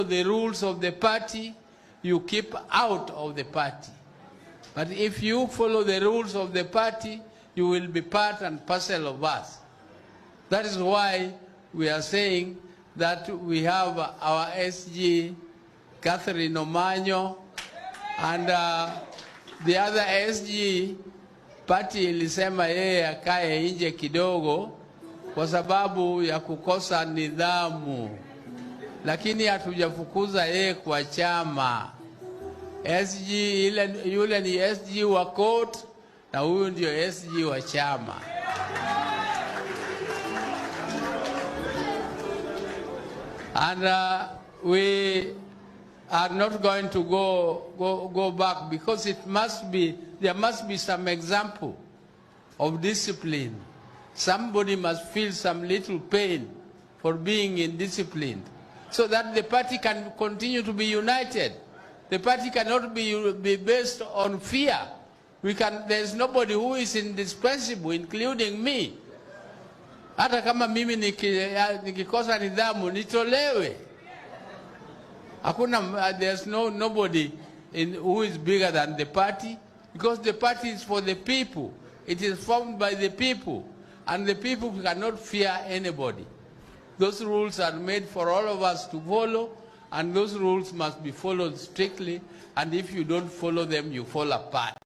the rules of the party, you keep out of the party. But if you follow the rules of the party, you will be part and parcel of us. That is why we are saying that we have our SG, Catherine Omanyo, and the other SG, party ilisema yeye akae nje kidogo kwa sababu ya kukosa nidhamu. Lakini hatujafukuza yeye kwa chama. SG yule ni SG wa court na huyu ndio SG wa chama. And we are not going to go back because there must be some example of discipline. Somebody must feel some little pain for being indisciplined, so that the party can continue to be united. The party cannot be based on fear. There's nobody who is indispensable, including me. Hata kama mimi nikikosa nidhamu, nitolewe. There's nobody who is bigger than the party, because the party is for the people. It is formed by the people, and the people cannot fear anybody. Those rules are made for all of us to follow, and those rules must be followed strictly, and if you don't follow them, you fall apart.